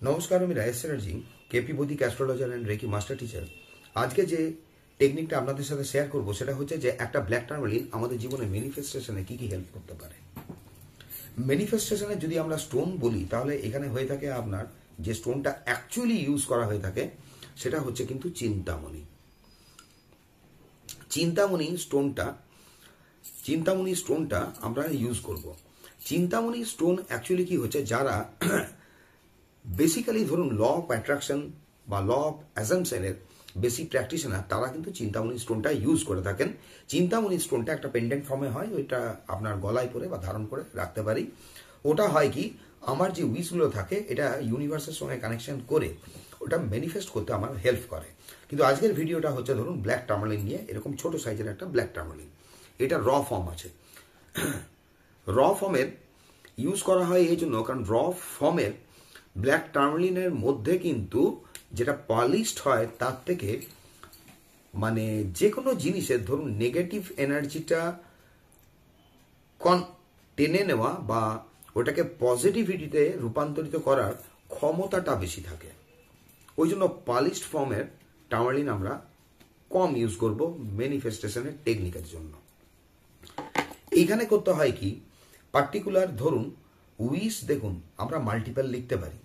নমস্কার, আমি Rayesh Chatterjee, KP Vedic astrologer and reiki master teacher. আজকে যে টেকনিকটা আপনাদের সাথে শেয়ার করব সেটা হচ্ছে যে একটা ব্ল্যাক টার্মালিন আমাদের জীবনে ম্যানিফেস্টেশনে কি কি হেল্প করতে পারে। ম্যানিফেস্টেশনে যদি আমরা স্টোন বলি তাহলে এখানে হয়ে থাকে আপনার যে স্টোনটা অ্যাকচুয়ালি ইউজ করা হয়ে থাকে সেটা হচ্ছে কিন্তু চিন্তামণি। চিন্তামণি স্টোনটা আমরা ইউজ করব। চিন্তামণি স্টোন অ্যাকচুয়ালি কি হচ্ছে, যারা বেসিক্যালি ধরুন ল অফ অ্যাট্রাকশন বা ল অফ অ্যাজাম্পশনের বেশি প্র্যাকটিশনার, তারা কিন্তু চিন্তামণি স্টোনটা ইউজ করে থাকেন। চিন্তামণি স্টোনটা একটা পেন্ডেন্ট ফর্মে হয়, ওইটা আপনার গলায় পরে বা ধারণ করে রাখতে পারি। ওটা হয় কি, আমার যে উইশগুলো থাকে এটা ইউনিভার্সের সঙ্গে কানেকশন করে ওটা ম্যানিফেস্ট করতে আমার হেল্প করে। কিন্তু আজকের ভিডিওটা হচ্ছে ধরুন ব্ল্যাক টার্মালিন নিয়ে, এরকম ছোট সাইজের একটা ব্ল্যাক টার্মালিন। এটা র ফর্ম আছে। র ফর্মের ইউজ করা হয় এই জন্য কারণ র ফর্মের ব্ল্যাক টার্মালিনের মধ্যে কিন্তু যেটা পলিশড হয় তার থেকে মানে যে কোনো জিনিসের ধরুন নেগেটিভ এনার্জিটা টেনে নেওয়া বা ওটাকে পজিটিভিটিতে রূপান্তরিত করার ক্ষমতাটা বেশি থাকে। ওই জন্য পলিশড ফর্মের টার্মালিন আমরা কম ইউজ করব ম্যানিফেস্টেশনের টেকনিকের জন্য। এইখানে করতে হয় কি, পার্টিকুলার ধরুন উইশ, দেখুন আমরা মাল্টিপল লিখতে পারি,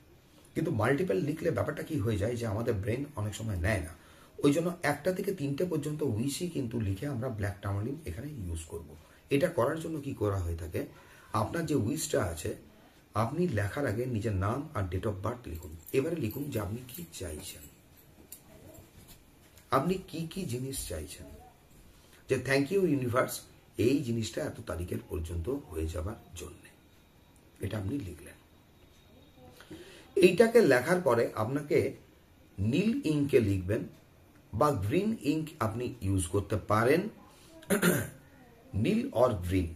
কিন্তু মাল্টিপল লিখলে ব্যাপারটা কি হয়ে যায় যে আমাদের ব্রেন অনেক সময় নেয় না। ওই জন্য 1টা থেকে 3টে পর্যন্ত উইশই কিন্তু লিখে আমরা ব্ল্যাক টার্মালিন এখানে ইউজ করব। এটা করার জন্য কি করা হয়ে থাকে, আপনার যে উইশটা আছে আপনি লেখার আগে নিজের নাম আর ডেট অফ বার্থ লিখুন। এবারে লিখুন যে আপনি কি চাইছেন, আপনি কি কি জিনিস চাইছেন। যে থ্যাংক ইউ ইউনিভার্স, এই জিনিসটা এত তারিখের পর্যন্ত হয়ে যাবার জন্য, এটা আপনি লিখলেন। এইটাকে লেখার পরে আপনাকে নীল ইঙ্কে লিখবেন বা গ্রিন ইঙ্ক আপনি ইউজ করতে পারেন, নীল অর গ্রিন।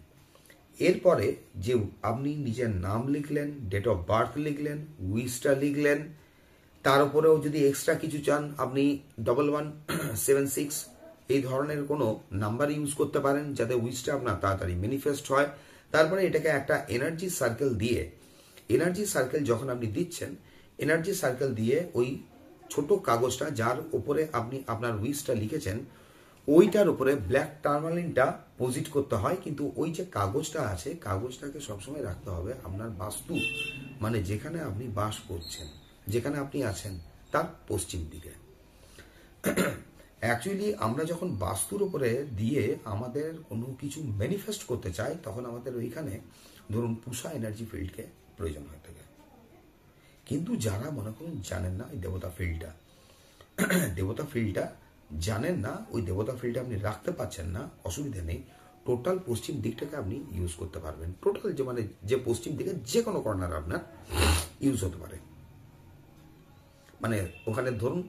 এরপরে যে আপনি নিজের নাম লিখলেন, ডেট অফ বার্থ লিখলেন, উইশটা লিখলেন, তার উপরেও যদি এক্সট্রা কিছু চান আপনি 1176 এই ধরনের কোনো নাম্বার ইউজ করতে পারেন যাতে উইশটা আপনার তাড়াতাড়ি ম্যানিফেস্ট হয়। তারপরে এটাকে একটা এনার্জি সার্কেল দিয়ে, এনার্জি সার্কেল যখন আপনি দিচ্ছেন, এনার্জি সার্কেল দিয়ে ওই ছোট কাগজটা যার উপরে আপনি আপনার উইশটা লিখেছেন ওইটার উপরে ব্ল্যাক টার্মালিনটা পজিট করতে হয়। কিন্তু ওই যে কাগজটা আছে, কাগজটাকে সবসময় রাখতে হবে আপনার বাস্তু, মানে যেখানে আপনি বাস করছেন, যেখানে আপনি আছেন তার পশ্চিম দিকে। অ্যাকচুয়ালি আমরা যখন বাস্তুর উপরে দিয়ে আমাদের কোনো কিছু ম্যানিফেস্ট করতে চাই তখন আমাদের ওইখানে ধরুন পুষা এনার্জি ফিল্ডকে প্রয়োজন হয়ে থাকে। কিন্তু যারা মনে করুন জানেন না ওই দেবতা ফিল্ডটা জানেন না, ওই দেবতা ফিল্ডটা আপনি রাখতে পারছেন না, অসুবিধা নেই, টোটাল পশ্চিম দিকটাকে আপনি ইউজ করতে পারবেন। টোটাল যে মানে যে পশ্চিম দিকে যে কোনো কর্নার আপনার ইউজ হতে পারে। মানে ওখানে ধরুন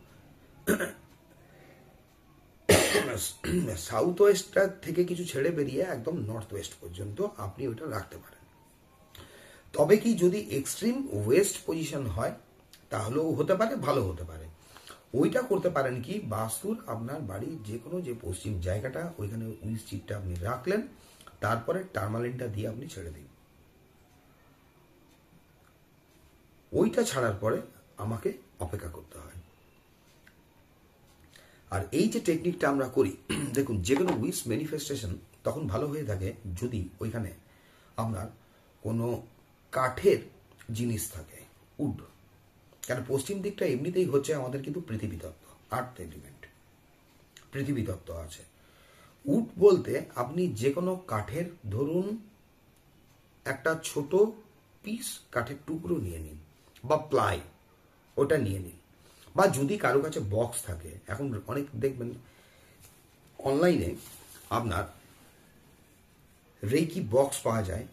সাউথ ওয়েস্টটা থেকে কিছু ছেড়ে বেরিয়ে একদম নর্থ ওয়েস্ট পর্যন্ত আপনি ওইটা রাখতে পারেন। তবে কি যদি এক্সট্রিম ওয়েস্ট পজিশন হয় তাহলেও হতে পারে, ভালো হতে পারে। ওইটা করতে পারেন কি, বাস্তুর আপনার বাড়ির যে কোনো যে পশ্চিম জায়গাটা ওইখানে উইশ চিটটা আপনি রাখলেন, তারপরে টার্মালিনটা দিয়ে আপনি ছেড়ে দিন। ওইটা ছাড়ার পরে আমাকে অপেক্ষা করতে হয়। আর এই যে টেকনিকটা আমরা করি, দেখুন যে কোনো উইশ ম্যানিফেস্টেশন তখন ভালো হয়ে থাকে যদি ওইখানে আপনার কোনো কাঠের জিনিস থাকে, উড। কারণ পশ্চিম দিকটা এমনিতেই হচ্ছে আমাদের কিন্তু পৃথিবী তত্ত্ব, আর্থ এলিমেন্ট, পৃথিবী তত্ত্ব আছে। উড বলতে আপনি যে কোনো কাঠের ধরুন একটা ছোট পিস কাঠের টুকরো নিয়ে নিন বা প্লাই ওটা নিয়ে নিন, বা যদি কারো কাছে বক্স থাকে, এখন অনেক দেখবেন অনলাইনে আপনার রেকি বক্স পাওয়া যায়,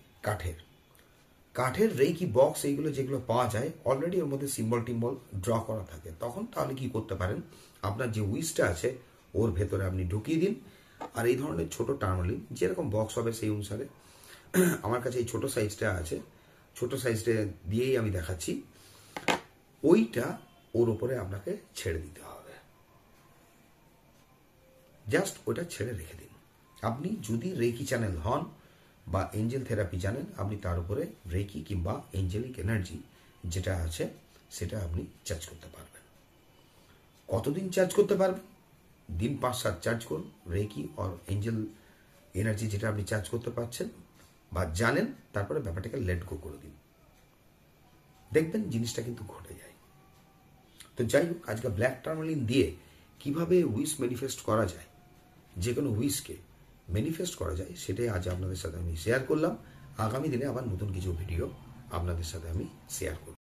কাঠের রেকি বক্স, এইগুলো যেগুলো পাওয়া যায় অলরেডি ওর মধ্যে সিম্বল টিম্বল ড্র করা থাকে। তখন তাহলে কি করতে পারেন, আপনার যে উইশটা আছে ওর ভেতরে আপনি ঢুকিয়ে দিন। আর এই ধরনের ছোট টার্মালিন যেরকম বক্স হবে সেই অনুসারে, আমার কাছে এই ছোট সাইজটা আছে, ছোট সাইজটা দিয়েই আমি দেখাচ্ছি, ওইটা ওর উপরে আপনাকে ছেড়ে দিতে হবে। জাস্ট ওটা ছেড়ে রেখে দিন। আপনি যদি রেকি চ্যানেল হন বা এঞ্জেল থেরাপি জানেন, আপনি তার উপরে রেকি কিংবা এঞ্জেলিক এনার্জি যেটা আছে সেটা আপনি চার্জ করতে পারবেন। কতদিন চার্জ করতে পারবেন? দিন 5-7 চার্জ করুন। রেকি অর এঞ্জেল এনার্জি যেটা আপনি চার্জ করতে পারছেন বা জানেন, তারপরে ব্যাপারটাকে লেট গো করে দিন, দেখবেন জিনিসটা কিন্তু ঘটে যায়। তো যাই হোক, আজকে ব্ল্যাক টার্মালিন দিয়ে কিভাবে উইশ ম্যানিফেস্ট করা যায়, যে কোনো উইশকে ম্যানিফেস্ট করা যায়, সেটাই আজ আপনাদের সাথে আমি শেয়ার করলাম। আগামী দিনে আবার নতুন কিছু ভিডিও আপনাদের সাথে আমি শেয়ার করব।